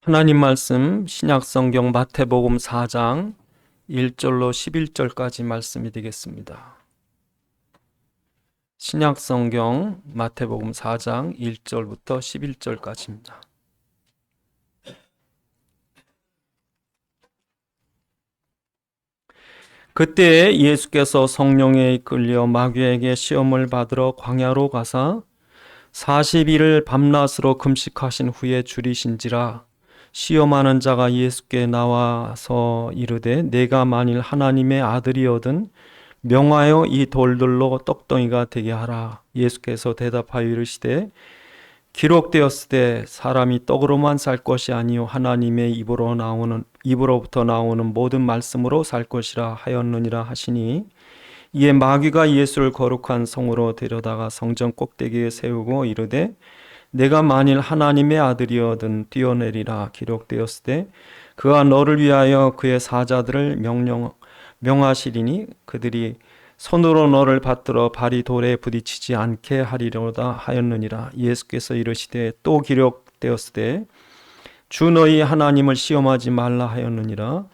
하나님 말씀 신약성경 마태복음 4장 1절로 11절까지 말씀이 되겠습니다. 신약성경 마태복음 4장 1절부터 11절까지입니다. 그때 예수께서 성령에 이끌려 마귀에게 시험을 받으러 광야로 가사 40일을 밤낮으로 금식하신 후에 줄이신지라. 시험하는 자가 예수께 나와서 이르되 내가 만일 하나님의 아들이거든 명하여 이 돌들로 떡덩이가 되게 하라. 예수께서 대답하여 이르시되 기록되었으되 사람이 떡으로만 살 것이 아니요 하나님의 입으로부터 나오는 모든 말씀으로 살 것이라 하였느니라 하시니, 이에 마귀가 예수를 거룩한 성으로 데려다가 성전 꼭대기에 세우고 이르되 내가 만일 하나님의 아들이거든 뛰어내리라. 기록되었으되 그가 너를 위하여 그의 사자들을 명하시리니 그들이 손으로 너를 받들어 발이 돌에 부딪히지 않게 하리로다 하였느니라. 예수께서 이르시되 또 기록되었으되 주 너희 하나님을 시험하지 말라 하였느니라.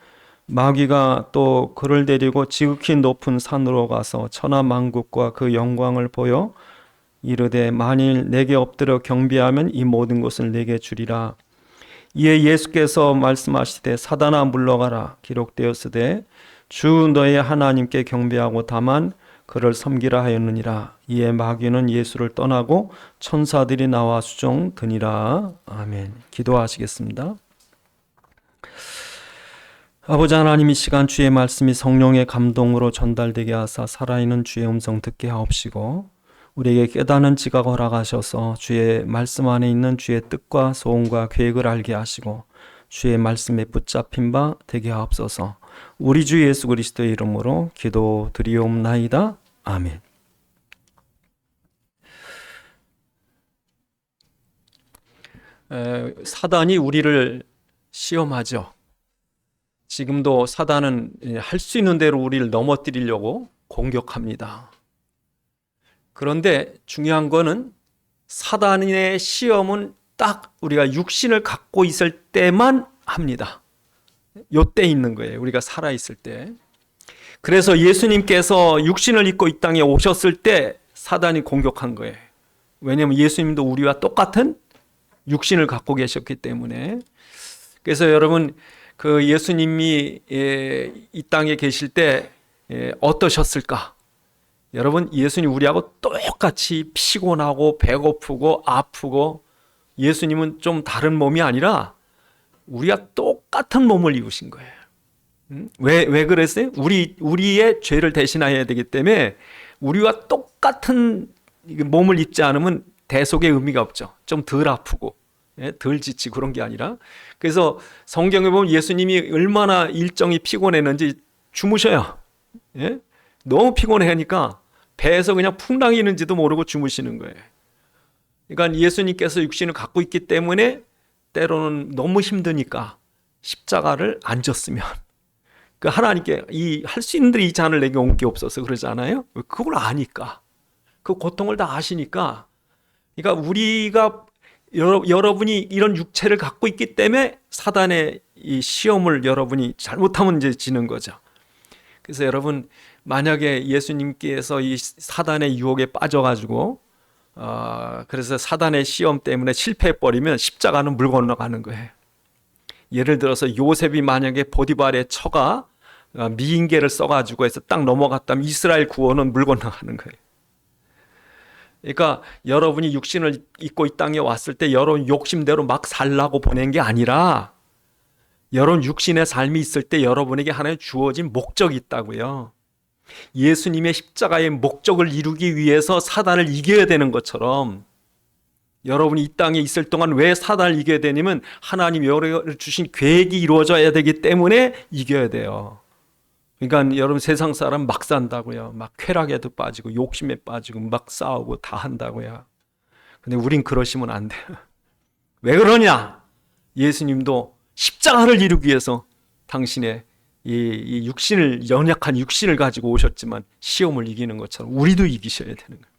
마귀가 또 그를 데리고 지극히 높은 산으로 가서 천하만국과 그 영광을 보여 이르되 만일 내게 엎드려 경배하면 이 모든 것을 내게 주리라. 이에 예수께서 말씀하시되 사단아 물러가라. 기록되었으되 주 너의 하나님께 경배하고 다만 그를 섬기라 하였느니라. 이에 마귀는 예수를 떠나고 천사들이 나와 수종드니라. 아멘. 기도하시겠습니다. 아버지 하나님, 이 시간 주의 말씀이 성령의 감동으로 전달되게 하사 살아있는 주의 음성 듣게 하옵시고 우리에게 깨닫는 지각 허락하셔서 주의 말씀 안에 있는 주의 뜻과 소원과 계획을 알게 하시고 주의 말씀에 붙잡힌 바 되게 하옵소서. 우리 주 예수 그리스도의 이름으로 기도드리옵나이다. 아멘. 사단이 우리를 시험하죠. 지금도 사단은 할 수 있는 대로 우리를 넘어뜨리려고 공격합니다. 그런데 중요한 거는 사단의 시험은 딱 우리가 육신을 갖고 있을 때만 합니다. 요때 있는 거예요. 우리가 살아있을 때. 그래서 예수님께서 육신을 입고 이 땅에 오셨을 때 사단이 공격한 거예요. 왜냐하면 예수님도 우리와 똑같은 육신을 갖고 계셨기 때문에. 그래서 여러분, 그 예수님이 이 땅에 계실 때 어떠셨을까? 여러분, 예수님 우리하고 똑같이 피곤하고 배고프고 아프고, 예수님은 좀 다른 몸이 아니라 우리가 똑같은 몸을 입으신 거예요. 왜 그랬어요? 우리의 죄를 대신해야 되기 때문에 우리와 똑같은 몸을 입지 않으면 대속의 의미가 없죠. 좀 덜 아프고 덜 지치고 그런 게 아니라. 그래서 성경에 보면 예수님이 얼마나 일정이 피곤했는지 주무셔요. 너무 피곤하니까 배에서 그냥 풍랑이는지도 모르고 주무시는 거예요. 그러니까 예수님께서 육신을 갖고 있기 때문에 때로는 너무 힘드니까 십자가를 안 졌으면, 그 하나님께 할 수 있는 대로 이 잔을 내게 옮겨 없어서 그러잖아요. 그걸 아니까, 그 고통을 다 아시니까. 그러니까 우리가 여러분이 이런 육체를 갖고 있기 때문에 사단의 이 시험을 여러분이 잘못하면 이제 지는 거죠. 그래서 여러분, 만약에 예수님께서 이 사단의 유혹에 빠져가지고 그래서 사단의 시험 때문에 실패해버리면 십자가는 물 건너가는 거예요. 예를 들어서 요셉이 만약에 보디발의 처가 미인계를 써가지고 해서 딱 넘어갔다면 이스라엘 구원은 물 건너가는 거예요. 그러니까 여러분이 육신을 입고 이 땅에 왔을 때 여러분 욕심대로 막 살라고 보낸 게 아니라, 여러분 육신의 삶이 있을 때 여러분에게 하나님 주어진 목적이 있다고요. 예수님의 십자가의 목적을 이루기 위해서 사단을 이겨야 되는 것처럼, 여러분이 이 땅에 있을 동안 왜 사단을 이겨야 되냐면 하나님이 여러분을 주신 계획이 이루어져야 되기 때문에 이겨야 돼요. 그러니까 여러분, 세상 사람 막 산다고요. 막 쾌락에도 빠지고 욕심에 빠지고 막 싸우고 다 한다고요. 근데 우린 그러시면 안 돼요. 왜 그러냐? 예수님도 십자가를 이루기 위해서 당신의 이 육신을, 연약한 육신을 가지고 오셨지만 시험을 이기는 것처럼 우리도 이기셔야 되는 거예요.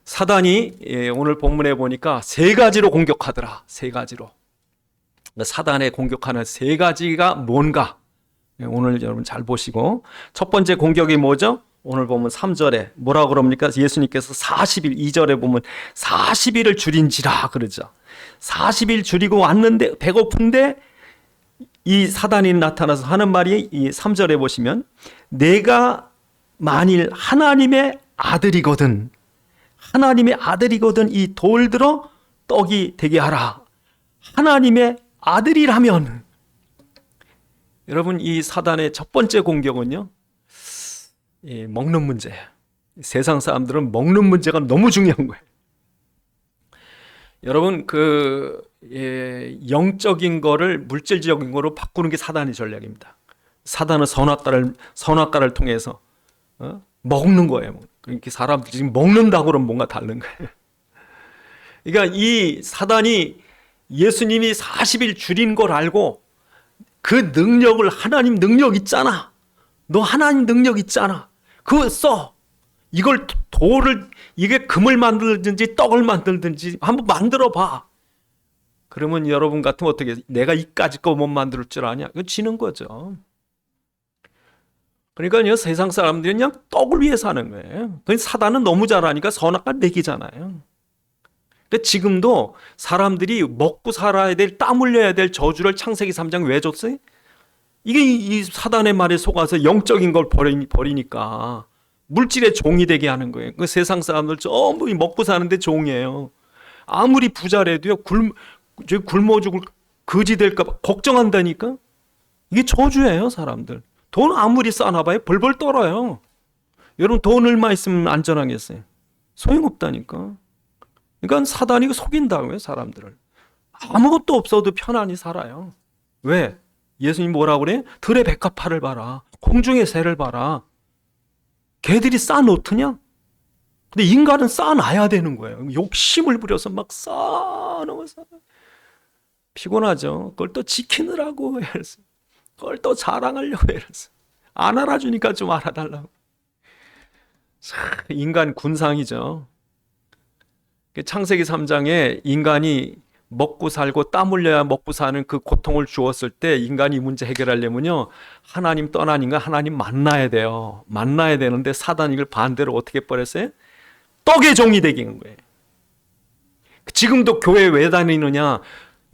사단이 오늘 본문에 보니까 세 가지로 공격하더라. 세 가지로. 사단에 공격하는 세 가지가 뭔가 오늘 여러분 잘 보시고, 첫 번째 공격이 뭐죠? 오늘 보면 3절에 뭐라고 그럽니까? 예수님께서 40일, 2절에 보면 40일을 줄인지라 그러죠. 40일 줄이고 왔는데 배고픈데 이 사단이 나타나서 하는 말이 이 3절에 보시면, 내가 만일 하나님의 아들이거든 이 돌들어 떡이 되게 하라. 하나님의 아들이라면. 여러분, 이 사단의 첫 번째 공격은요, 먹는 문제예요. 세상 사람들은 먹는 문제가 너무 중요한 거예요. 여러분, 영적인 거를 물질적인 거로 바꾸는 게 사단의 전략입니다. 사단은 선악과를 통해서 먹는 거예요. 그러니까 사람들이 지금 먹는다고 그러면 뭔가 다른 거예요. 그러니까 이 사단이 예수님이 40일 줄인 걸 알고 그 능력을, 하나님 능력 있잖아. 너 하나님 능력 있잖아. 그거 써. 이걸 이게 금을 만들든지 떡을 만들든지 한번 만들어 봐. 그러면 여러분 같으면 어떻게, 내가 이까짓 거 못 만들 줄 아냐? 이거 지는 거죠. 그러니까 세상 사람들이 그냥 떡을 위해 사는 거예요. 사단은 너무 잘하니까 선악과 먹이잖아요. 지금도 사람들이 먹고 살아야 될, 땀 흘려야 될 저주를 창세기 3장 왜 줬어요? 이게 이 사단의 말에 속아서 영적인 걸 버리니까 물질의 종이 되게 하는 거예요. 그 세상 사람들 전부 먹고 사는데 종이에요. 아무리 부자라도요, 굶어 죽을 거지 될까 봐 걱정한다니까. 이게 저주예요. 사람들 돈 아무리 쌓아놔봐요 벌벌 떨어요. 여러분, 돈 얼마 있으면 안전하겠어요? 소용없다니까. 그러니까 사단이 속인다고요, 사람들을. 아무것도 없어도 편안히 살아요. 왜? 예수님 뭐라고 그래? 들의 백합화를 봐라. 공중의 새를 봐라. 개들이 쌓아놓더냐? 근데 인간은 쌓아놔야 되는 거예요. 욕심을 부려서 막 쌓아놓아서 피곤하죠. 그걸 또 지키느라고 해서, 그걸 또 자랑하려고 해서 안 알아주니까 좀 알아달라고. 인간 군상이죠. 창세기 3장에 인간이 먹고 살고 땀 흘려야 먹고 사는 그 고통을 주었을 때 인간이 이 문제 해결하려면요, 하나님 떠나니까 하나님 만나야 돼요. 만나야 되는데 사단이 이걸 반대로 어떻게 버렸어요? 떡의 종이 되게 한 거예요. 지금도 교회 왜 다니느냐?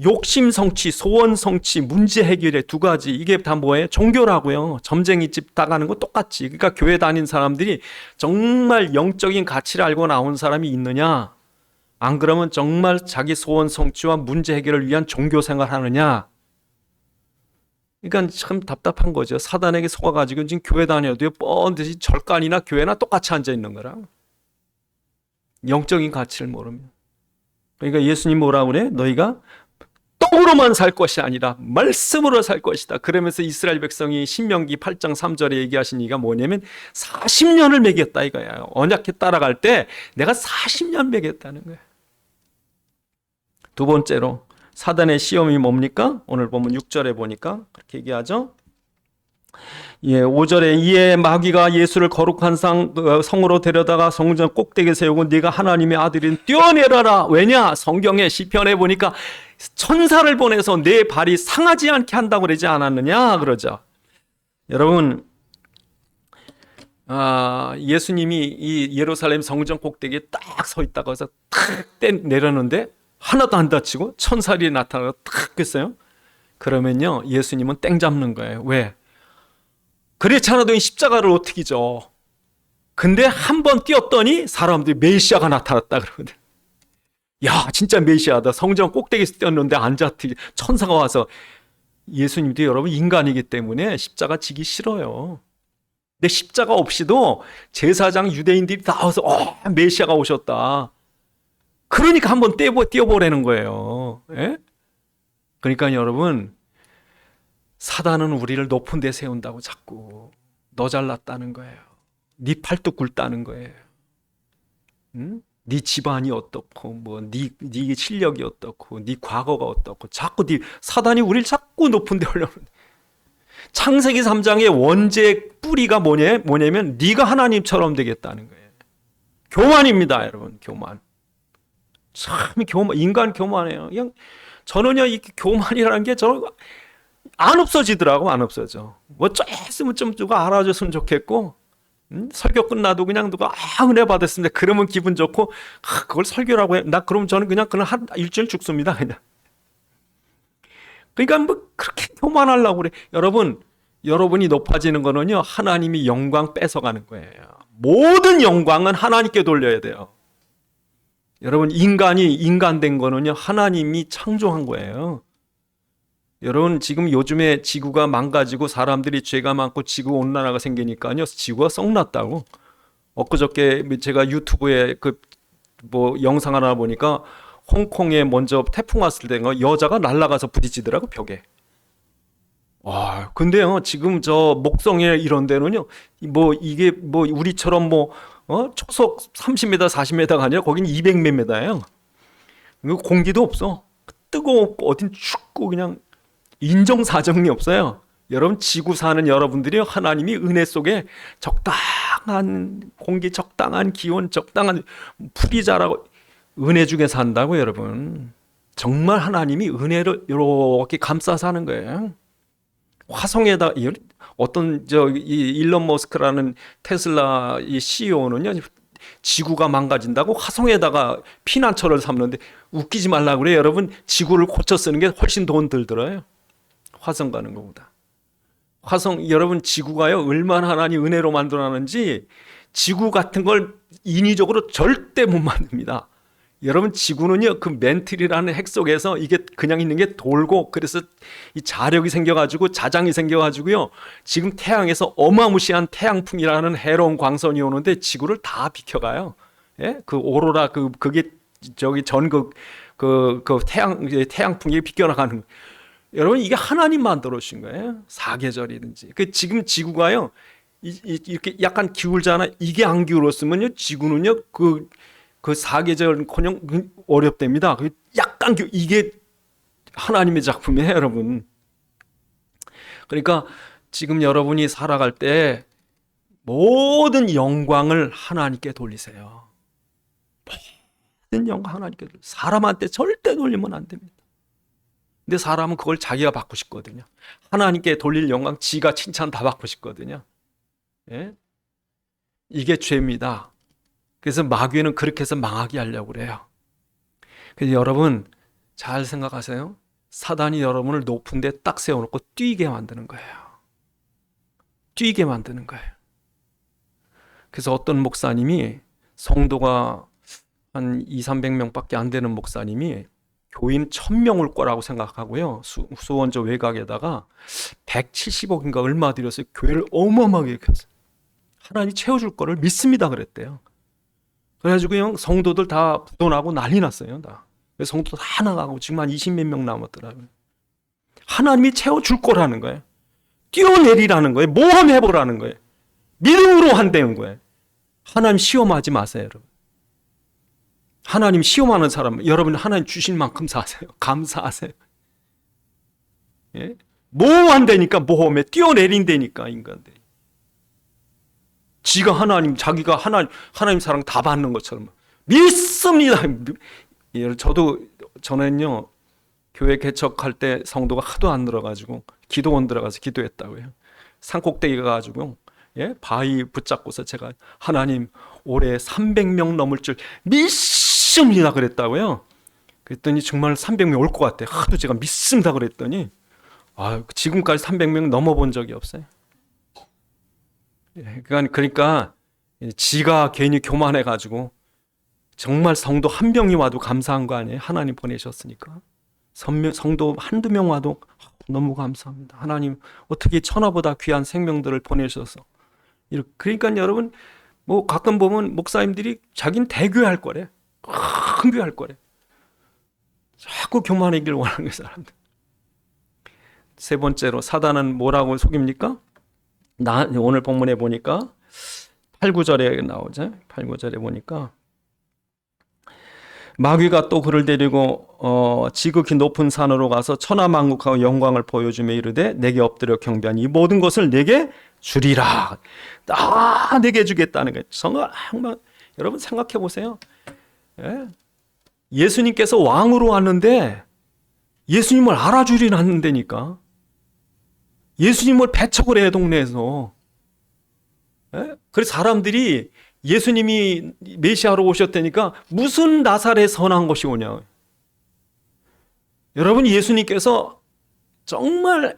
욕심 성취, 소원 성취, 문제 해결의 두 가지, 이게 다 뭐예요? 종교라고요. 점쟁이집 나가는 거 똑같이. 그러니까 교회 다닌 사람들이 정말 영적인 가치를 알고 나온 사람이 있느냐? 안 그러면 정말 자기 소원 성취와 문제 해결을 위한 종교 생활 하느냐? 그러니까 참 답답한 거죠. 사단에게 속아가지고 지금 교회 다녀도요, 뻔듯이 절간이나 교회나 똑같이 앉아 있는 거라. 영적인 가치를 모르면. 그러니까 예수님 뭐라고 그래? 너희가 떡으로만 살 것이 아니라 말씀으로 살 것이다. 그러면서 이스라엘 백성이 신명기 8장 3절에 얘기하신 얘기가 뭐냐면 40년을 먹였다 이거야. 언약에 따라갈 때 내가 40년 먹였다는 거야. 두 번째로 사단의 시험이 뭡니까? 오늘 보면 6절에 보니까 그렇게 얘기하죠. 5절에 이에 마귀가 예수를 거룩한 성으로 데려다가 성전 꼭대기에 세우고 네가 하나님의 아들인 뛰어내려라. 왜냐? 성경에 시편에 보니까 천사를 보내서 내 발이 상하지 않게 한다고 그러지 않았느냐 그러죠. 여러분, 예수님이 이 예루살렘 성전 꼭대기에 딱 서 있다가 해서 탁 내렸는데 하나도 안 다치고 천사들이 나타나서 탁 했어요. 그러면요, 예수님은 땡 잡는 거예요. 왜? 그렇지 않아도 십자가를 어떻게 져? 근데 한 번 뛰었더니 사람들이 메시아가 나타났다 그러거든. 야, 진짜 메시아다. 성전 꼭대기에서 뛰었는데 앉았더니 천사가 와서. 예수님도 여러분 인간이기 때문에 십자가 지기 싫어요. 근데 십자가 없이도 제사장 유대인들이 다 와서 메시아가 오셨다. 그러니까 한번 뛰어보라는 거예요. 예? 그러니까 여러분, 사단은 우리를 높은 데 세운다고 자꾸 너 잘났다는 거예요. 네 팔뚝 굵다는 거예요. 응? 네 집안이 어떻고 네 실력이 어떻고 네 과거가 어떻고 자꾸 사단이 우리를 자꾸 높은 데 올려놓는. 창세기 3장의 원죄 뿌리가 뭐냐면 네가 하나님처럼 되겠다는 거예요. 교만입니다, 여러분. 교만. 참 인간 교만해요. 그냥 저는요, 이 교만이라는 게 안 없어지더라고, 안 없어져. 뭐 좀 누가 알아줬으면 좋겠고, 설교 끝나도 그냥 누가 은혜 받았습니다. 그러면 기분 좋고, 그걸 설교라고 해. 그럼 저는 그냥 한 일주일 죽습니다, 그냥. 그러니까 뭐 그렇게 교만하려고 그래. 여러분이 높아지는 거는요, 하나님이 영광 뺏어가는 거예요. 모든 영광은 하나님께 돌려야 돼요. 여러분, 인간 된 거는요, 하나님이 창조한 거예요. 여러분, 지금 요즘에 지구가 망가지고 사람들이 죄가 많고 지구 온난화가 생기니까요, 지구가 썩났다고. 엊그저께 제가 유튜브에 영상 하나 보니까 홍콩에 먼저 태풍 왔을 때 여자가 날아가서 부딪히더라고, 벽에. 와, 근데요, 지금 저 목성에 이런 데는요, 이게 우리처럼 초속 30m, 40m가 아니라 거긴 200몇 m예요. 공기도 없어. 뜨거웠고, 어딘 춥고, 그냥 인정사정이 없어요. 여러분, 지구 사는 여러분들이 하나님이 은혜 속에 적당한 공기, 적당한 기온, 적당한 풀이 자라고 은혜 중에 산다고, 여러분. 정말 하나님이 은혜를 이렇게 감싸서 하는 거예요. 화성에다 어떤 일론 머스크라는 테슬라 이 CEO는요, 지구가 망가진다고 화성에다가 피난처를 삼는데 웃기지 말라고 그래요. 여러분, 지구를 고쳐 쓰는 게 훨씬 돈 들더라요. 화성 가는 것보다. 여러분, 지구가요, 얼마나 하나님 은혜로 만들어놨는지 지구 같은 걸 인위적으로 절대 못 만듭니다. 여러분, 지구는요, 그 멘틀이라는 핵 속에서 이게 그냥 있는 게 돌고, 그래서 이 자력이 생겨가지고 자장이 생겨가지고요, 지금 태양에서 어마무시한 태양풍이라는 해로운 광선이 오는데 지구를 다 비켜가요. 예? 그 오로라, 그게 전극, 태양풍이 비껴나가는. 여러분, 이게 하나님 만들어 주신 거예요. 사계절이든지. 지금 지구가요, 이렇게 약간 기울잖아. 이게 안 기울었으면요, 지구는요, 그 사계절커녕 어렵답니다. 약간 이게 하나님의 작품이에요, 여러분. 그러니까 지금 여러분이 살아갈 때 모든 영광을 하나님께 돌리세요. 모든 영광 하나님께 돌리세요. 사람한테 절대 돌리면 안 됩니다. 근데 사람은 그걸 자기가 받고 싶거든요. 하나님께 돌릴 영광, 지가 칭찬 다 받고 싶거든요. 예? 이게 죄입니다. 그래서 마귀는 그렇게 해서 망하게 하려고 그래요. 그래서 여러분, 잘 생각하세요. 사단이 여러분을 높은 데 딱 세워놓고 뛰게 만드는 거예요. 뛰게 만드는 거예요. 그래서 어떤 목사님이, 성도가 한 200~300명밖에 안 되는 목사님이 교인 1000명을 거라고 생각하고요, 수원저 외곽에다가 170억인가 얼마 들여서 교회를 어마어마하게 켰어요. 하나님이 채워줄 거를 믿습니다 그랬대요. 그래가지고 성도들 다 부도나고 난리 났어요. 다. 성도 다 나가고 지금 한 20몇 명 남았더라고요. 하나님이 채워줄 거라는 거예요. 뛰어내리라는 거예요. 모험해보라는 거예요. 믿음으로 한다는 거예요. 하나님 시험하지 마세요, 여러분. 하나님 시험하는 사람, 여러분 하나님 주신 만큼 사세요. 감사하세요. 예? 모험한다니까, 모험에 뛰어내린다니까, 인간들이. 자기가 하나님 사랑 다 받는 것처럼 믿습니다. 저는요, 교회 개척할 때 성도가 하도 안 들어가지고 기도원 들어가서 기도했다고요. 산꼭대기 가가지고, 예? 바위 붙잡고서 제가 하나님 올해 300명 넘을 줄 믿습니다 그랬다고요. 그랬더니 정말 300명 올 것 같아. 하도 제가 믿습니다 그랬더니 지금까지 300명 넘어본 적이 없어요. 그러니까 지가 괜히 교만해가지고 정말 성도 한 명이 와도 감사한 거 아니에요? 하나님 보내셨으니까. 성도 한두 명 와도 너무 감사합니다. 하나님 어떻게 천하보다 귀한 생명들을 보내셔서. 그러니까 여러분, 가끔 보면 목사님들이 자기는 대교할 거래. 큰 교회 할 거래. 자꾸 교만하길 원하는 그 사람들. 세 번째로, 사단은 뭐라고 속입니까? 오늘 본문에 보니까 8, 9절에 나오죠. 8, 9절에 보니까 마귀가 또 그를 데리고 지극히 높은 산으로 가서 천하만국하고 영광을 보여주며 이르되 내게 엎드려 경배하니 이 모든 것을 내게 주리라. 내게 주겠다는 거예요. 정말 여러분 생각해 보세요. 예? 예수님께서 왕으로 왔는데 예수님을 알아주진 않는다니까. 예수님을 배척을 해, 동네에서. 예? 그래서 사람들이 예수님이 메시아로 오셨다니까 무슨 나사렛 선한 것이 오냐. 여러분, 예수님께서 정말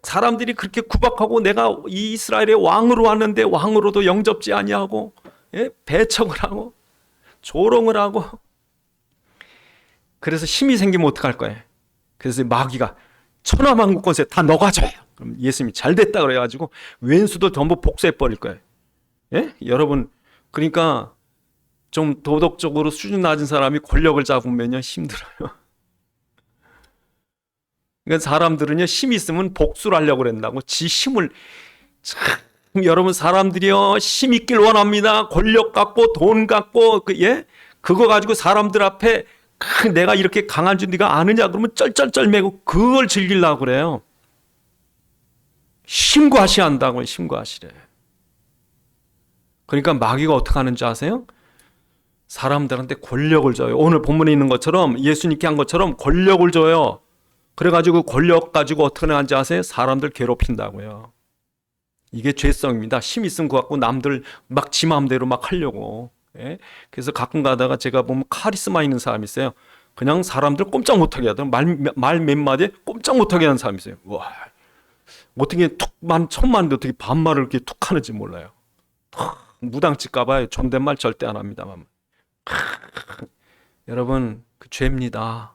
사람들이 그렇게 구박하고 내가 이 이스라엘의 왕으로 왔는데 왕으로도 영접지 아니하고 배척을 하고 조롱을 하고, 그래서 힘이 생기면 어떡할 거예요? 그래서 마귀가 천하만국 권세 다 너가 져요. 그럼 예수님이 잘 됐다 그래가지고 왼수도 전부 복수해 버릴 거예요. 예? 여러분, 그러니까 좀 도덕적으로 수준 낮은 사람이 권력을 잡으면요 힘들어요. 그러니까 사람들은요 힘 있으면 복수를 하려고 그런다고 지 힘을. 참, 여러분, 사람들이요 힘 있길 원합니다. 권력 갖고 돈 갖고 그거 가지고 사람들 앞에 내가 이렇게 강한 줄 네가 아느냐 그러면 쩔쩔쩔매고 그걸 즐기려고 그래요. 힘과시한다고. 힘과시래. 그러니까 마귀가 어떻게 하는지 아세요? 사람들한테 권력을 줘요. 오늘 본문에 있는 것처럼 예수님께 한 것처럼 권력을 줘요. 그래가지고 권력 가지고 어떻게 하는지 아세요? 사람들 괴롭힌다고요. 이게 죄성입니다. 힘 있으면 그거 갖고 남들 막 지 마음대로 막 하려고. 예? 그래서 가끔 가다가 제가 보면 카리스마 있는 사람이 있어요. 그냥 사람들 꼼짝 못하게 하더라고요. 말 몇 마디에 꼼짝 못하게 하는 사람이 있어요. 와, 어떻게 천만인데 어떻게 반말을 이렇게 툭 하는지 몰라요. 무당칠까봐 존댓말 절대 안 합니다만. 여러분, 그 죄입니다.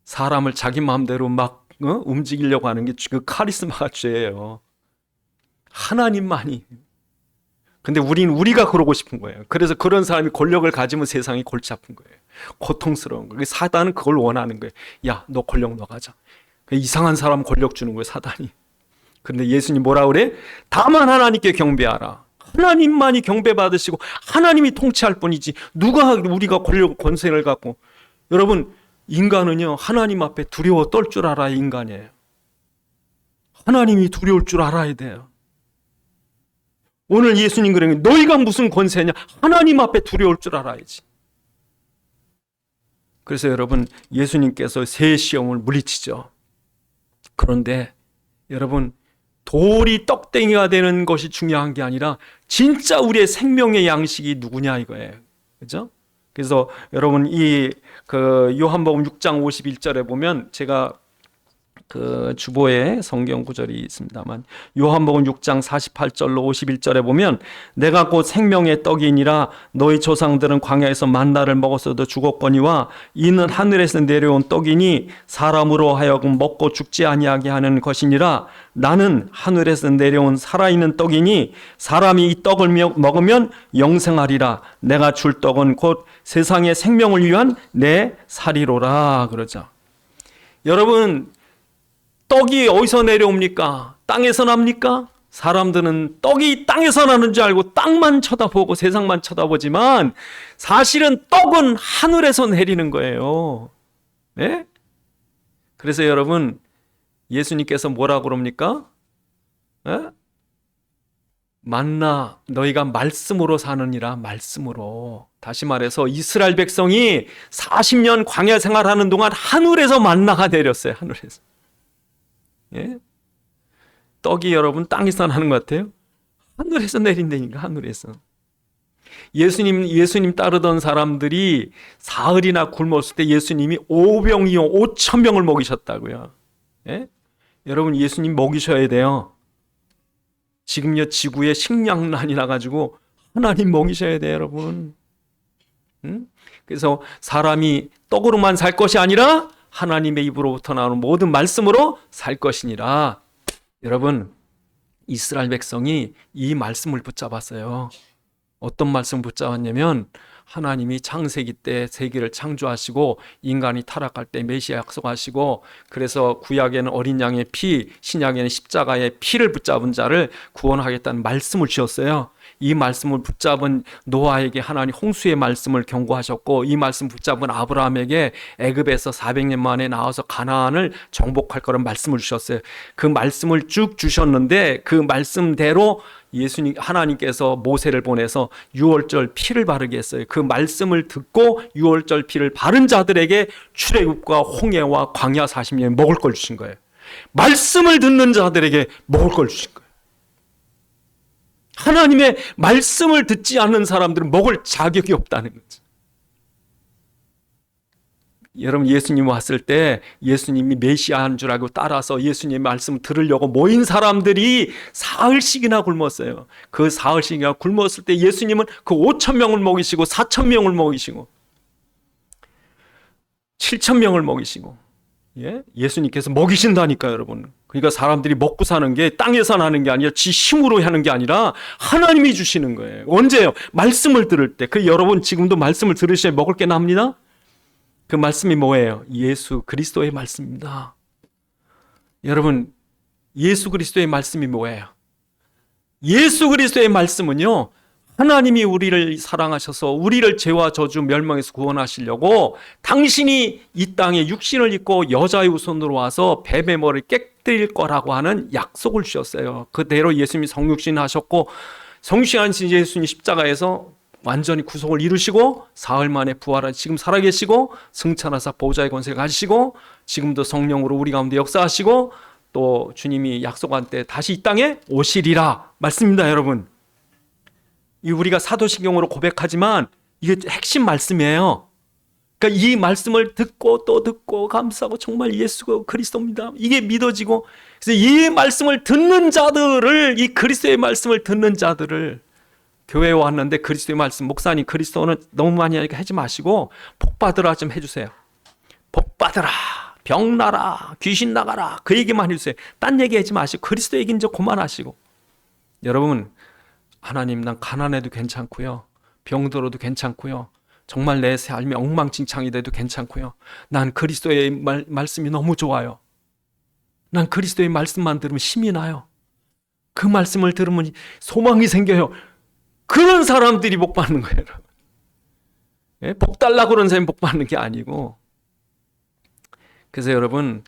사람을 자기 마음대로 막 움직이려고 하는 게 그 카리스마가 죄예요. 하나님만이. 근데 우리가 그러고 싶은 거예요. 그래서 그런 사람이 권력을 가지면 세상이 골치 아픈 거예요. 고통스러운 거예요. 사단은 그걸 원하는 거예요. 야, 너 권력 너 가자. 이상한 사람 권력 주는 거예요, 사단이. 그런데 예수님 뭐라 그래? 다만 하나님께 경배하라. 하나님만이 경배받으시고 하나님이 통치할 뿐이지 누가 우리가 권력 권세를 갖고. 여러분, 인간은요 하나님 앞에 두려워 떨 줄 알아야 인간이에요. 하나님이 두려울 줄 알아야 돼요. 오늘 예수님 그러는 게 너희가 무슨 권세냐? 하나님 앞에 두려울 줄 알아야지. 그래서 여러분, 예수님께서 새 시험을 물리치죠. 그런데 여러분, 돌이 떡댕이가 되는 것이 중요한 게 아니라 진짜 우리의 생명의 양식이 누구냐 이거예요. 그죠? 그래서 여러분, 요한복음 6장 51절에 보면 제가 그 주보에 성경 구절이 있습니다만 요한복음 6장 48절로 51절에 보면 내가 곧 생명의 떡이니라 너희 조상들은 광야에서 만나를 먹었어도 죽었거니와 이는 하늘에서 내려온 떡이니 사람으로 하여금 먹고 죽지 아니하게 하는 것이니라. 나는 하늘에서 내려온 살아있는 떡이니 사람이 이 떡을 먹으면 영생하리라. 내가 줄 떡은 곧 세상의 생명을 위한 내 살이로라. 그러죠. 여러분, 떡이 어디서 내려옵니까? 땅에서 납니까? 사람들은 떡이 땅에서 나는 줄 알고 땅만 쳐다보고 세상만 쳐다보지만 사실은 떡은 하늘에서 내리는 거예요. 네? 그래서 여러분, 예수님께서 뭐라고 그럽니까? 네? 만나 너희가 말씀으로 사느니라. 말씀으로. 다시 말해서 이스라엘 백성이 40년 광야 생활하는 동안 하늘에서 만나가 내렸어요. 하늘에서. 예? 떡이 여러분 땅에서 나는 것 같아요? 하늘에서 내린다니까. 하늘에서. 예수님 따르던 사람들이 사흘이나 굶었을 때 예수님이 5,000명을 먹이셨다고요. 예? 여러분, 예수님 먹이셔야 돼요. 지금요 지구에 식량난이 나가지고 하나님 먹이셔야 돼요, 여러분. 그래서 사람이 떡으로만 살 것이 아니라 하나님의 입으로부터 나오는 모든 말씀으로 살 것이니라. 여러분, 이스라엘 백성이 이 말씀을 붙잡았어요. 어떤 말씀 붙잡았냐면 하나님이 창세기 때 세계를 창조하시고 인간이 타락할 때 메시아 약속하시고, 그래서 구약에는 어린 양의 피, 신약에는 십자가의 피를 붙잡은 자를 구원하겠다는 말씀을 주셨어요. 이 말씀을 붙잡은 노아에게 하나님 홍수의 말씀을 경고하셨고, 이 말씀 붙잡은 아브라함에게 애굽에서 400년 만에 나와서 가나안을 정복할 거라는 말씀을 주셨어요. 그 말씀을 쭉 주셨는데 그 말씀대로 하나님께서 모세를 보내서 유월절 피를 바르게 했어요. 그 말씀을 듣고 유월절 피를 바른 자들에게 출애굽과 홍해와 광야 40년 먹을 걸 주신 거예요. 말씀을 듣는 자들에게 먹을 걸 주신 거예요. 하나님의 말씀을 듣지 않는 사람들은 먹을 자격이 없다는 거죠. 여러분, 예수님 왔을 때 예수님이 메시아인 줄 알고 따라서 예수님의 말씀을 들으려고 모인 사람들이 사흘씩이나 굶었어요. 그 사흘씩이나 굶었을 때 예수님은 그 5,000명을 먹이시고 4,000명을 먹이시고 7,000명을 먹이시고, 예수님께서 먹이신다니까요, 여러분. 그러니까 사람들이 먹고 사는 게 땅에서 나는 게 아니라 지 힘으로 하는 게 아니라 하나님이 주시는 거예요. 언제요? 말씀을 들을 때. 여러분 지금도 말씀을 들으셔야 먹을 게 납니다. 그 말씀이 뭐예요? 예수 그리스도의 말씀입니다. 여러분, 예수 그리스도의 말씀이 뭐예요? 예수 그리스도의 말씀은요, 하나님이 우리를 사랑하셔서 우리를 죄와 저주 멸망에서 구원하시려고 당신이 이 땅에 육신을 입고 여자의 후손으로 와서 뱀의 머리를 깨뜨릴 거라고 하는 약속을 주셨어요. 그대로 예수님이 성육신 하셨고, 성육신하신 예수님 십자가에서 완전히 구속을 이루시고 사흘 만에 부활한 지금 살아계시고 승천하사 보좌의 권세를 가지시고 지금도 성령으로 우리 가운데 역사하시고 또 주님이 약속한 때 다시 이 땅에 오시리라 말씀입니다, 여러분. 이 우리가 사도신경으로 고백하지만 이게 핵심 말씀이에요. 그러니까 이 말씀을 듣고 또 듣고 감사하고 정말 예수가 그리스도입니다, 이게 믿어지고, 그래서 이 말씀을 듣는 자들을, 이 그리스도의 말씀을 듣는 자들을, 교회에 왔는데 그리스도의 말씀, 목사님 그리스도는 너무 많이 하니까 하지 마시고 복 받으라 좀 해주세요. 복 받으라, 병 나라, 귀신 나가라, 그 얘기만 해주세요. 딴 얘기 하지 마시고 그리스도 얘기는 좀 그만하시고. 여러분, 하나님, 난 가난해도 괜찮고요, 병들어도 괜찮고요, 정말 내 삶이 엉망진창이 돼도 괜찮고요, 난 그리스도의 말씀이 너무 좋아요. 난 그리스도의 말씀만 들으면 힘이 나요. 그 말씀을 들으면 소망이 생겨요. 그런 사람들이 복 받는 거예요, 여러분. 복 달라고 그런 사람이 복 받는 게 아니고. 그래서 여러분,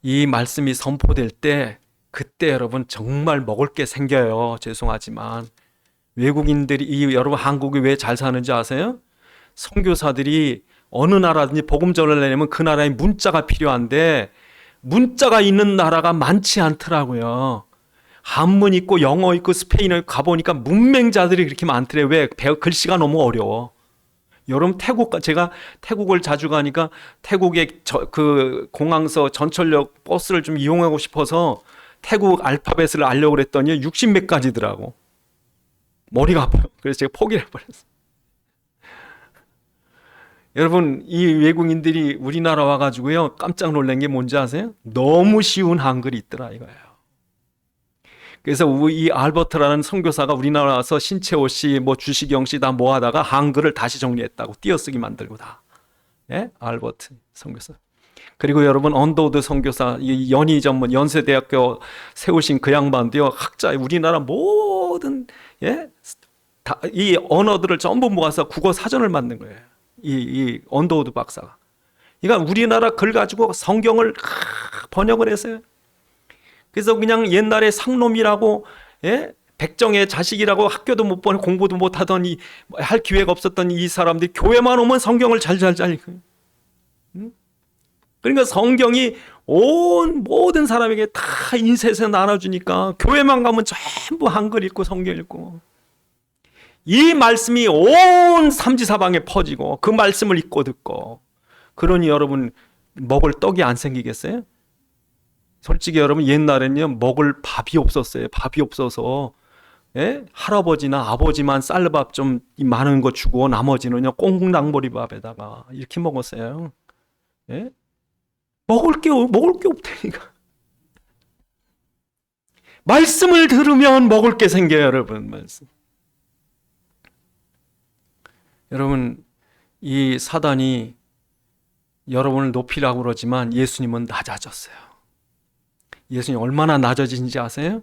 이 말씀이 선포될 때 그때 여러분 정말 먹을 게 생겨요. 죄송하지만 외국인들이, 여러분 한국이 왜 잘 사는지 아세요? 선교사들이 어느 나라든지 복음 전을 내려면 그 나라에 문자가 필요한데 문자가 있는 나라가 많지 않더라고요. 한문 있고 영어 있고 스페인어 가보니까 문맹자들이 그렇게 많더래요. 왜? 글씨가 너무 어려워. 여러분, 제가 태국을 자주 가니까 태국의 그 공항서 전철역 버스를 좀 이용하고 싶어서 태국 알파벳을 알려고 그랬더니 60몇 가지더라고. 머리가 아파요. 그래서 제가 포기를 해버렸어요. 여러분, 이 외국인들이 우리나라 와가지고요 깜짝 놀란 게 뭔지 아세요? 너무 쉬운 한글이 있더라 이거예요. 그래서 이 알버트라는 선교사가 우리나라 와서 신채호 씨, 주시경 씨 다 모아다가 한글을 다시 정리했다고, 띄어쓰기 만들고 다. 알버트 선교사. 그리고 여러분, 언더우드 선교사, 연희 전문 연세대학교 세우신 그 양반도요, 학자, 우리나라 모든 이 언어들을 전부 모아서 국어 사전을 만든 거예요. 이 언더우드 박사가. 그러니까 우리나라 글 가지고 성경을 번역을 했어요. 그래서 그냥 옛날에 상놈이라고, 백정의 자식이라고 학교도 못 보내 공부도 못 하던 할 기회가 없었던 이 사람들이 교회만 오면 성경을 잘 읽어요. 그러니까 성경이 모든 사람에게 다 인쇄해서 나눠주니까 교회만 가면 전부 한글 읽고 성경 읽고, 이 말씀이 온 삼지사방에 퍼지고 그 말씀을 읽고 듣고, 그러니 여러분 먹을 떡이 안 생기겠어요? 솔직히 여러분, 옛날에는요 먹을 밥이 없었어요. 밥이 없어서 할아버지나 아버지만 쌀밥 좀 많은 거 주고 나머지는요 꽁당보리밥에다가 이렇게 먹었어요. 먹을 게 없다니까. 말씀을 들으면 먹을 게 생겨요, 여러분. 말씀. 여러분, 이 사단이 여러분을 높이라고 그러지만 예수님은 낮아졌어요. 예수님 얼마나 낮아진지 아세요?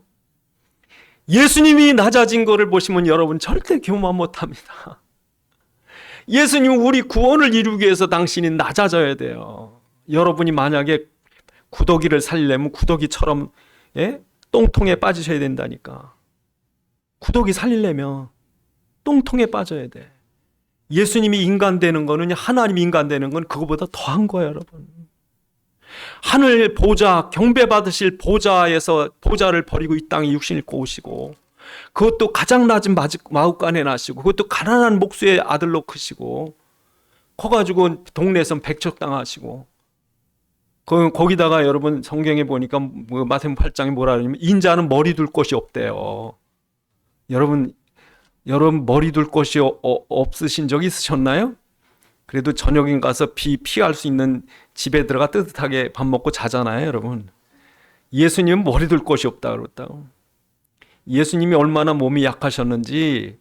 예수님이 낮아진 거를 보시면 여러분 절대 교만 못합니다. 예수님은 우리 구원을 이루기 위해서 당신이 낮아져야 돼요. 여러분이 만약에 구더기를 살리려면 구더기처럼 똥통에 빠지셔야 된다니까. 구더기 살리려면 똥통에 빠져야 돼. 예수님이 인간 되는 거는, 하나님이 인간 되는 건 그거보다 더한 거예요, 여러분. 하늘 보좌, 경배 받으실 보좌에서 보좌를 버리고 이 땅에 육신을 입고 오시고, 그것도 가장 낮은 마구간에 나시고, 그것도 가난한 목수의 아들로 크시고, 커가지고 동네에서 백척당하시고, 거기다가 여러분 성경에 보니까 마태복음 8장에 뭐라 그러냐면 인자는 머리 둘 곳이 없대요. 여러분 머리 둘 곳이 없으신 적 있으셨나요? 그래도 저녁에 가서 피할 수 있는 집에 들어가 뜨뜻하게 밥 먹고 자잖아요, 여러분. 예수님은 머리 둘 곳이 없다 그랬다고. 예수님이 얼마나 몸이 약하셨는지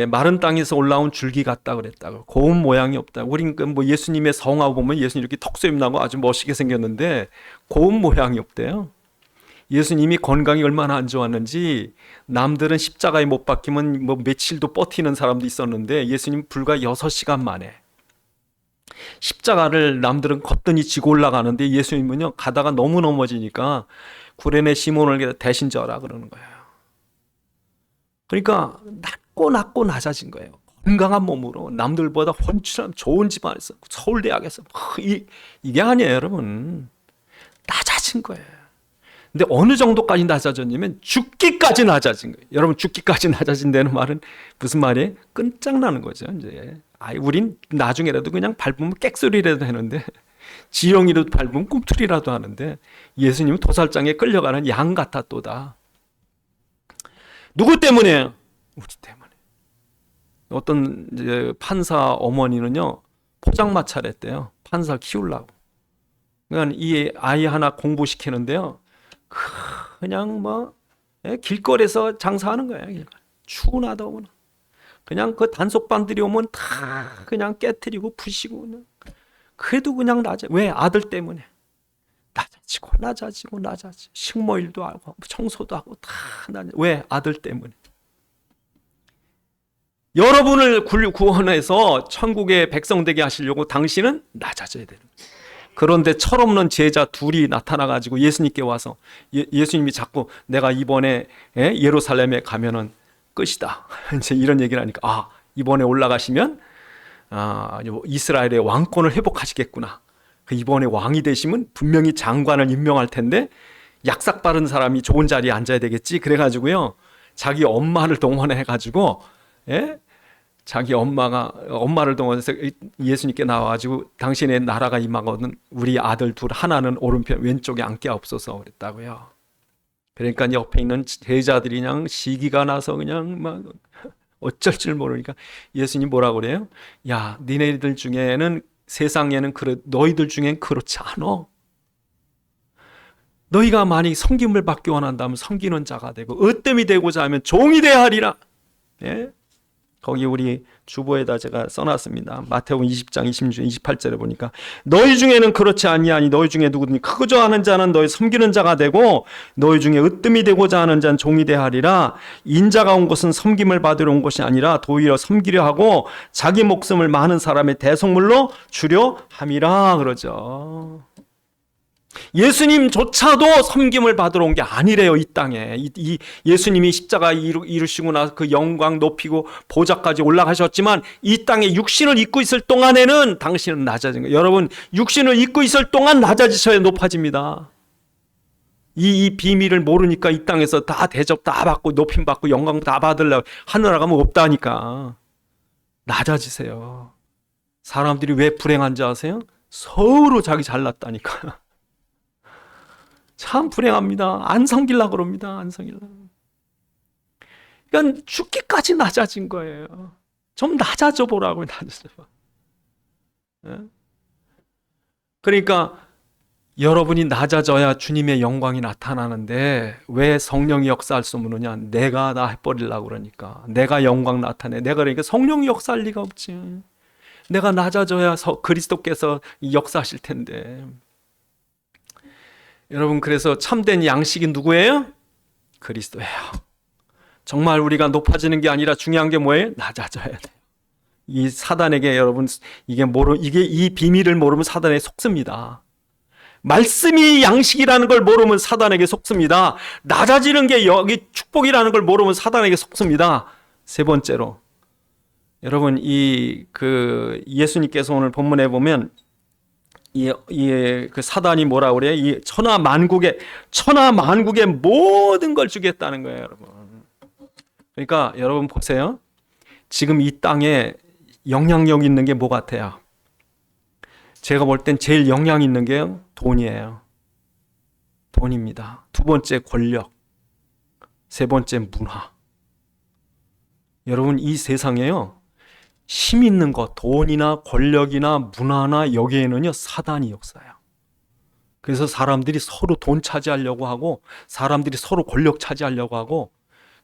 마른 땅에서 올라온 줄기 같다 그랬다고. 고운 모양이 없다. 우린 뭐 예수님의 성화 보면 예수님 이렇게 턱수염 나고 아주 멋있게 생겼는데 고운 모양이 없대요. 예수님이 건강이 얼마나 안 좋았는지 남들은 십자가에 못 박히면 뭐 며칠도 버티는 사람도 있었는데 예수님 불과 6시간 만에 십자가를 남들은 거뜬히 지고 올라가는데 예수님은요 가다가 너무 넘어지니까 구레네 시몬을 대신 져라 그러는 거예요. 그러니까 낮고 낮아진 거예요. 건강한 몸으로 남들보다 훨씬 좋은 집안에서 서울대학에서 이게 아니에요, 여러분. 낮아진 거예요. 근데 어느 정도까지 낮아졌냐면 죽기까지 낮아진 거예요. 여러분, 죽기까지 낮아진다는 말은 무슨 말이에요? 끝장나는 거죠. 이제 우린 나중에라도 그냥 밟으면 객소리라도 하는데, 지렁이라도 밟으면 꿈틀이라도 하는데, 예수님은 도살장에 끌려가는 양 같았도다. 누구 때문에? 우리 때문에. 어떤 이제 판사 어머니는요 포장마차를 했대요. 판사 키우려고. 그러니까 이 아이 하나 공부시키는데요, 그냥 뭐 길거리에서 장사하는 거예요. 추우나 더우나 그냥 그 단속반들이 오면 다 그냥 깨트리고 부시고 그냥. 그래도 그냥 낮아. 왜? 아들 때문에. 낮아지고 식모일도 하고 청소도 하고 다 낮아. 왜? 아들 때문에. 여러분을 구원해서 천국의 백성 되게 하시려고 당신은 낮아져야 되는 거예요. 그런데 철없는 제자 둘이 나타나가지고 예수님께 와서 예수님이 자꾸 내가 이번에 예루살렘에 가면은 끝이다. 이제 이런 얘기를 하니까 이번에 올라가시면 이스라엘의 왕권을 회복하시겠구나. 이번에 왕이 되시면 분명히 장관을 임명할 텐데 약삭 바른 사람이 좋은 자리에 앉아야 되겠지. 그래가지고요 자기 엄마를 동원해가지고 자기 엄마를 동원해서 예수님께 나와가지고 당신의 나라가 임하거든 우리 아들 둘 하나는 오른편 왼쪽에 앉게 없어서 그랬다고요. 그러니까 옆에 있는 제자들이 그냥 시기가 나서 그냥 막 어쩔 줄 모르니까 예수님 뭐라고 그래요? 야, 니네들 중에는 세상에는 너희들 중엔 그렇지 않아. 너희가 만약 섬김을 받기 원한다면 섬기는 자가 되고 으뜸이 되고자 하면 종이 되어야 하리라. 거기 우리 주보에다 제가 써놨습니다. 마태복음 20장 28절에 보니까 너희 중에는 그렇지 아니하니 너희 중에 누구든지 크고자 하는 자는 너희 섬기는 자가 되고 너희 중에 으뜸이 되고자 하는 자는 종이 되어야 하리라. 인자가 온 것은 섬김을 받으러 온 것이 아니라 도리어 섬기려 하고 자기 목숨을 많은 사람의 대속물로 주려 함이라 그러죠. 예수님조차도 섬김을 받으러 온 게 아니래요. 이 땅에 이 예수님이 십자가 이루시고 나서 그 영광 높이고 보좌까지 올라가셨지만 이 땅에 육신을 입고 있을 동안에는 당신은 낮아진 거예요. 여러분, 육신을 입고 있을 동안 낮아지셔야 높아집니다. 이 비밀을 모르니까 이 땅에서 다 대접 다 받고 높임 받고 영광 다 받으려고 하늘나라 가면 없다니까. 낮아지세요. 사람들이 왜 불행한지 아세요? 서로 자기 잘났다니까. 참 불행합니다. 안 섬기려고 그럽니다. 안 섬기려고. 그러니까 죽기까지 낮아진 거예요. 좀 낮아져 보라고요. 낮아져 봐. 그러니까 여러분이 낮아져야 주님의 영광이 나타나는데 왜 성령이 역사할 수 없느냐? 내가 다 해버리려고 그러니까. 내가 영광 나타내. 내가 그러니까 성령이 역사할 리가 없지. 내가 낮아져야 그리스도께서 역사하실 텐데. 여러분, 그래서 참된 양식이 누구예요? 그리스도예요. 정말 우리가 높아지는 게 아니라 중요한 게 뭐예요? 낮아져야 돼요. 이 사단에게 여러분, 이게 이 비밀을 모르면 사단에 속습니다. 말씀이 양식이라는 걸 모르면 사단에게 속습니다. 낮아지는 게 여기 축복이라는 걸 모르면 사단에게 속습니다. 세 번째로, 여러분, 예수님께서 오늘 본문에 보면 그 사단이 뭐라 그래요? 이 천하 만국의 모든 걸 주겠다는 거예요, 여러분. 그러니까 여러분 보세요. 지금 이 땅에 영향력 있는 게 뭐 같아요? 제가 볼 땐 제일 영향 있는 게 돈이에요. 돈입니다. 두 번째 권력, 세 번째 문화. 여러분, 이 세상에요, 힘 있는 것, 돈이나 권력이나 문화나 여기에는요 사단이 역사해요. 그래서 사람들이 서로 돈 차지하려고 하고, 사람들이 서로 권력 차지하려고 하고,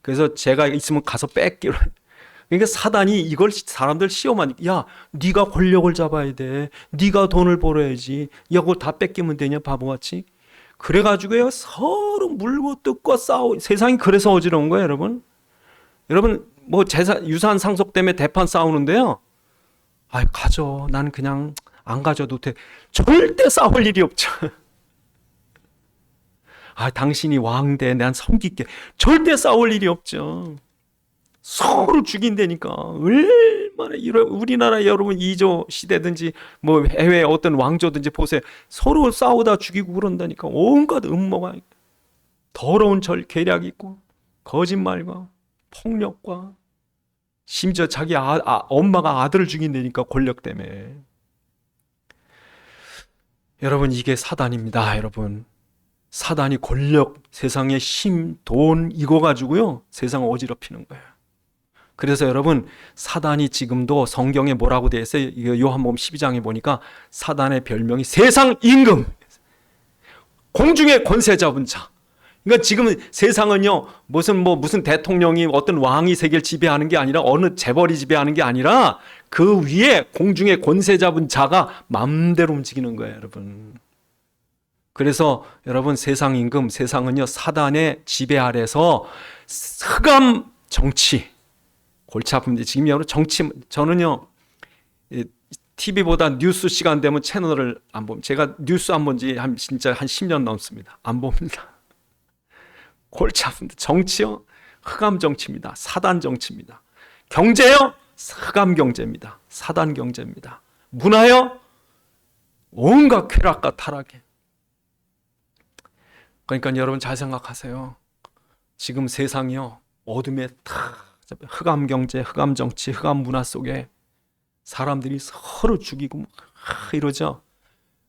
그래서 제가 있으면 가서 뺏기로. 그러니까 사단이 이걸 사람들 시험하니까, 야, 네가 권력을 잡아야 돼, 네가 돈을 벌어야지, 야, 그걸 다 뺏기면 되냐, 바보같이. 그래가지고요 서로 물고 뜯고 싸우고, 세상이 그래서 어지러운 거예요, 여러분. 여러분, 뭐 유산 상속 때문에 대판 싸우는데요, 가져, 나는 그냥 안 가져도 돼. 절대 싸울 일이 없죠. 당신이 왕대, 난 섬길게. 절대 싸울 일이 없죠. 서로 죽인다니까. 얼마나 우리나라 여러분 2조 시대든지 뭐 해외 어떤 왕조든지 보세요. 서로 싸우다 죽이고 그런다니까. 온갖 음모가, 더러운 계략이 있고, 거짓말과 폭력과, 심지어 자기 엄마가 아들을 죽인다니까, 권력 때문에. 여러분, 이게 사단입니다, 여러분. 사단이 권력, 세상의 힘, 돈, 이거 가지고요 세상을 어지럽히는 거예요. 그래서 여러분, 사단이 지금도 성경에 뭐라고 되어 있어요? 요한복음 12장에 보니까 사단의 별명이 세상 임금, 공중의 권세 잡은 자. 그러니까 지금 세상은요, 무슨 대통령이 어떤 왕이 세계를 지배하는 게 아니라, 어느 재벌이 지배하는 게 아니라, 그 위에 공중의 권세 잡은 자가 마음대로 움직이는 거예요, 여러분. 그래서 여러분, 세상 임금, 세상은요 사단의 지배 아래서 흑암 정치, 골치 아픈데 지금 여러분 정치, 저는요 TV보다 뉴스 시간 되면 채널을 안 봅니다. 제가 뉴스 안 본 지 진짜 한 10년 넘습니다. 안 봅니다. 골치 아픈데 정치요, 흑암 정치입니다. 사단 정치입니다. 경제요, 흑암 경제입니다. 사단 경제입니다. 문화요, 온갖 쾌락과 타락에. 그러니까 여러분 잘 생각하세요. 지금 세상이요 어둠에 흑암 경제, 흑암 정치, 흑암 문화 속에 사람들이 서로 죽이고 이러죠.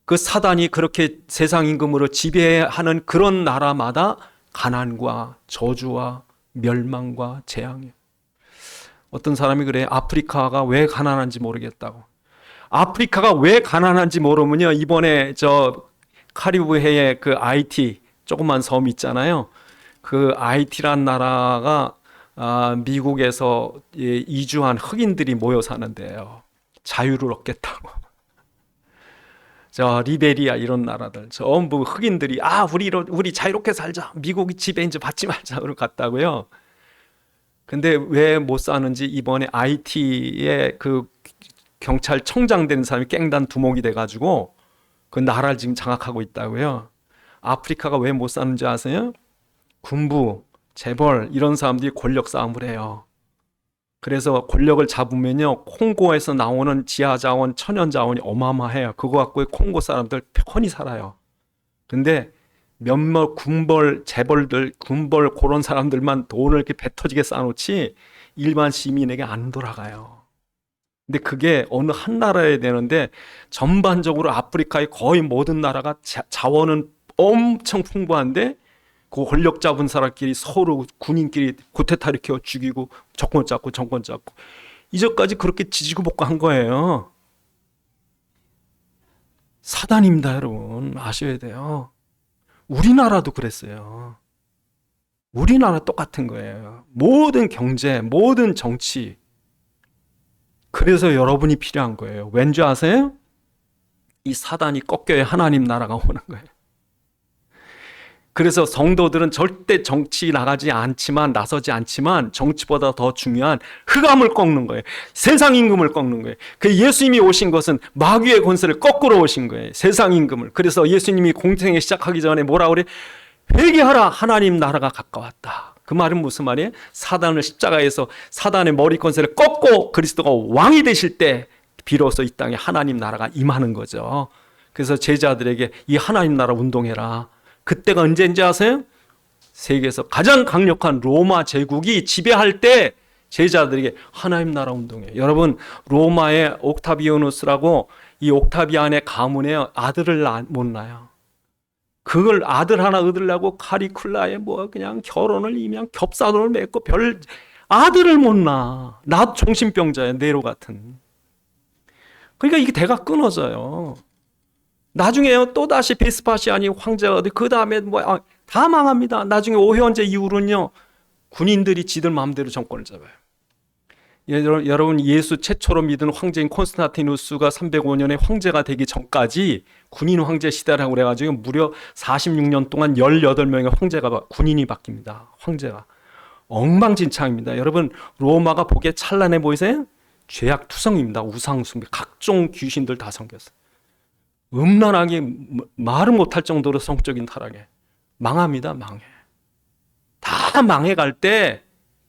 그 사단이 그렇게 세상 임금으로 지배하는 그런 나라마다 가난과 저주와 멸망과 재앙이에요. 어떤 사람이 그래요. 아프리카가 왜 가난한지 모르겠다고. 아프리카가 왜 가난한지 모르면요, 이번에 카리브해에 그 아이티 조그만 섬 있잖아요. 그 아이티란 나라가 미국에서 이주한 흑인들이 모여 사는데요, 자유를 얻겠다고. 리베리아 이런 나라들 전부 흑인들이 우리 자유롭게 살자, 미국이 지배 이제 받지 말자 그러고 갔다고요. 근데 왜 못 사는지 이번에 아이티에 그 경찰청장 된 사람이 깽단 두목이 돼가지고 그 나라를 지금 장악하고 있다고요. 아프리카가 왜 못 사는지 아세요? 군부, 재벌 이런 사람들이 권력 싸움을 해요. 그래서 권력을 잡으면요, 콩고에서 나오는 지하자원, 천연자원이 어마어마해요. 그거 갖고 콩고 사람들 편히 살아요. 근데 몇몇 군벌, 재벌들, 군벌 그런 사람들만 돈을 이렇게 배 터지게 쌓아놓지 일반 시민에게 안 돌아가요. 근데 그게 어느 한 나라에 되는데, 전반적으로 아프리카의 거의 모든 나라가 자원은 엄청 풍부한데 그 권력 잡은 사람끼리 서로 군인끼리 구테타 일으켜 죽이고 정권 잡고 이제까지 그렇게 지지고 볶고 한 거예요. 사단입니다, 여러분. 아셔야 돼요. 우리나라도 그랬어요. 우리나라 똑같은 거예요. 모든 경제, 모든 정치. 그래서 여러분이 필요한 거예요. 왠지 아세요? 이 사단이 꺾여야 하나님 나라가 오는 거예요. 그래서 성도들은 절대 정치 나서지 않지만 정치보다 더 중요한 흑암을 꺾는 거예요. 세상 임금을 꺾는 거예요. 그 예수님이 오신 것은 마귀의 권세를 거꾸로 오신 거예요. 세상 임금을. 그래서 예수님이 공생에 시작하기 전에 뭐라 그래? 회개하라, 하나님 나라가 가까웠다. 그 말은 무슨 말이에요? 사단을 십자가에서 사단의 머리 권세를 꺾고 그리스도가 왕이 되실 때 비로소 이 땅에 하나님 나라가 임하는 거죠. 그래서 제자들에게 이 하나님 나라 운동해라. 그때가 언제인지 아세요? 세계에서 가장 강력한 로마 제국이 지배할 때 제자들에게 하나님 나라 운동해. 여러분, 로마의 옥타비아누스라고, 이 옥타비안의 가문에 아들을 못 낳아요. 그걸 아들 하나 얻으려고 카리쿨라에 그냥 결혼을 이면 겹사돈을 맺고 별 아들을 못 낳아. 나도 정신병자야, 네로 같은. 그러니까 이게 대가 끊어져요. 나중에요, 또다시 베스파시아니 황제가 그 다음에 다 망합니다. 나중에 오현제 이후로는요, 군인들이 지들 마음대로 정권을 잡아요. 여러분, 예수 최초로 믿은 황제인 콘스탄티누스가 305년에 황제가 되기 전까지 군인 황제 시대라고 그래가지고 무려 46년 동안 18명의 황제가 군인이 바뀝니다. 황제가 엉망진창입니다. 여러분, 로마가 보기에 찬란해 보이세요? 죄악투성입니다. 우상숭배, 각종 귀신들 다 섬겼어요. 음란하게 말을 못할 정도로 성적인 타락에 망합니다. 망해. 다 망해갈 때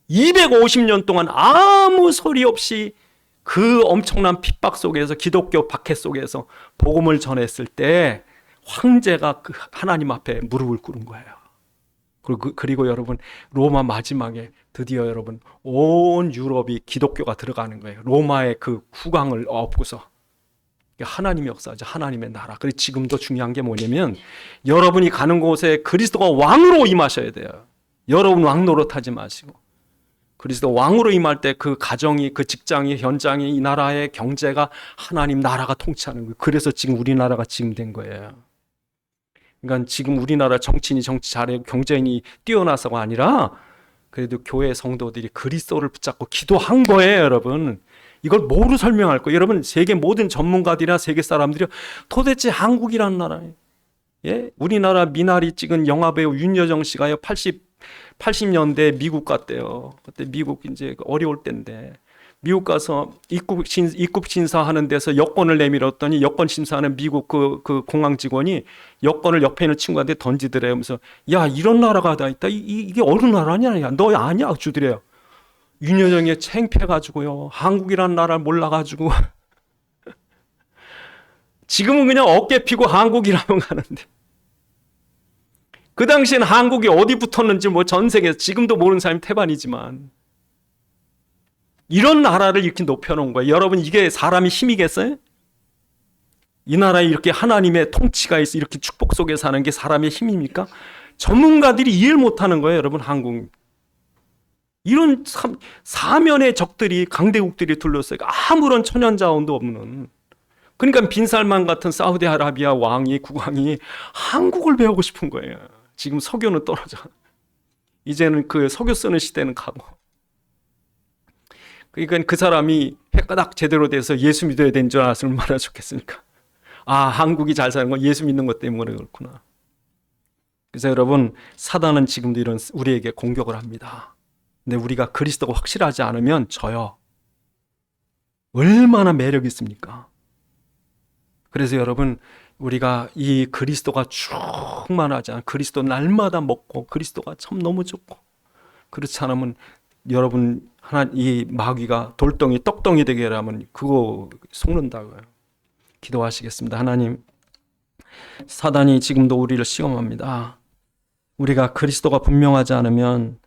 250년 동안 아무 소리 없이 그 엄청난 핍박 속에서, 기독교 박해 속에서 복음을 전했을 때 황제가 그 하나님 앞에 무릎을 꿇은 거예요. 그리고 여러분, 로마 마지막에 드디어 여러분 온 유럽이 기독교가 들어가는 거예요. 로마의 그 국왕을 엎고서. 하나님의 역사죠. 하나님의 나라. 그리고 지금도 중요한 게 뭐냐면 여러분이 가는 곳에 그리스도가 왕으로 임하셔야 돼요. 여러분 왕 노릇하지 마시고 그리스도 왕으로 임할 때 그 가정이, 그 직장이, 현장이, 이 나라의 경제가 하나님 나라가 통치하는 거예요. 그래서 지금 우리나라가 지금 된 거예요. 그러니까 지금 우리나라 정치인이 정치 잘해, 경제인이 뛰어나서가 아니라 그래도 교회 성도들이 그리스도를 붙잡고 기도한 거예요, 여러분. 이걸 뭐로 설명할 거예요? 여러분, 세계 모든 전문가들이나 세계 사람들이 도대체 한국이라는 나라예요. 예? 우리나라 미나리 찍은 영화배우 윤여정 씨가요, 80년대 미국 갔대요. 그때 미국 이제 어려울 때인데 미국 가서 입국 심사하는 데서 여권을 내밀었더니 여권 심사하는 미국 그 공항 직원이 여권을 옆에 있는 친구한테 던지더래요. 그래서 야, 이런 나라가 다 있다. 이게 어느 나라냐? 야, 너 아니야? 주더래요. 윤여정이 창피해가지고요, 한국이라는 나라를 몰라가지고 지금은 그냥 어깨 피고 한국이라고 가는데 그 당시엔 한국이 어디 붙었는지 전 세계에서 지금도 모르는 사람이 태반이지만 이런 나라를 이렇게 높여놓은 거예요. 여러분, 이게 사람이 힘이겠어요? 이 나라에 이렇게 하나님의 통치가 있어 이렇게 축복 속에 사는 게 사람의 힘입니까? 전문가들이 이해를 못하는 거예요, 여러분. 한국 이런 사면의 적들이, 강대국들이 둘러싸고 아무런 천연자원도 없는, 그러니까 빈살만 같은 사우디아라비아 왕이, 국왕이 한국을 배우고 싶은 거예요. 지금 석유는 떨어져. 이제는 그 석유 쓰는 시대는 가고. 그러니까 그 사람이 해가닥 제대로 돼서 예수 믿어야 되는 줄 알았으면 얼마나 좋겠습니까? 아, 한국이 잘 사는 건 예수 믿는 것 때문에 그렇구나. 그래서 여러분, 사단은 지금도 이런 우리에게 공격을 합니다. 근데 우리가 그리스도가 확실하지 않으면 져요. 얼마나 매력 있습니까? 그래서 여러분, 우리가 이 그리스도가 충만하지 않아, 그리스도 날마다 먹고 그리스도가 참 너무 좋고, 그렇지 않으면 여러분, 이 마귀가 돌덩이 떡덩이 되게 하면 그거 속는다고요. 기도하시겠습니다. 하나님, 사단이 지금도 우리를 시험합니다. 우리가 그리스도가 분명하지 않으면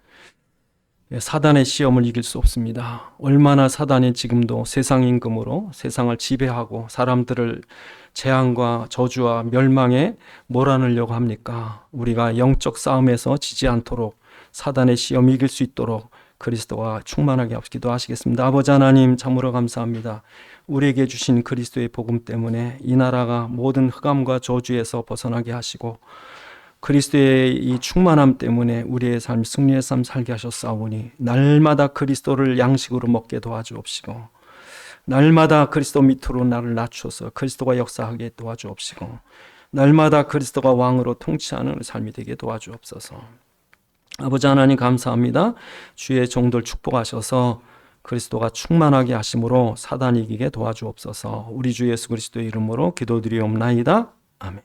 사단의 시험을 이길 수 없습니다. 얼마나 사단이 지금도 세상 임금으로 세상을 지배하고 사람들을 재앙과 저주와 멸망에 몰아넣으려고 합니까? 우리가 영적 싸움에서 지지 않도록, 사단의 시험 이길 수 있도록 그리스도가 충만하게 기도하시겠습니다. 아버지 하나님, 참으로 감사합니다. 우리에게 주신 그리스도의 복음 때문에 이 나라가 모든 흑암과 저주에서 벗어나게 하시고, 그리스도의 이 충만함 때문에 우리의 삶, 승리의 삶 살게 하셨사오니 날마다 그리스도를 양식으로 먹게 도와주옵시고, 날마다 그리스도 밑으로 나를 낮춰서 그리스도가 역사하게 도와주옵시고, 날마다 그리스도가 왕으로 통치하는 우리 삶이 되게 도와주옵소서. 아버지 하나님 감사합니다. 주의 종들 축복하셔서 그리스도가 충만하게 하심으로 사단 이기게 도와주옵소서. 우리 주 예수 그리스도의 이름으로 기도드리옵나이다. 아멘.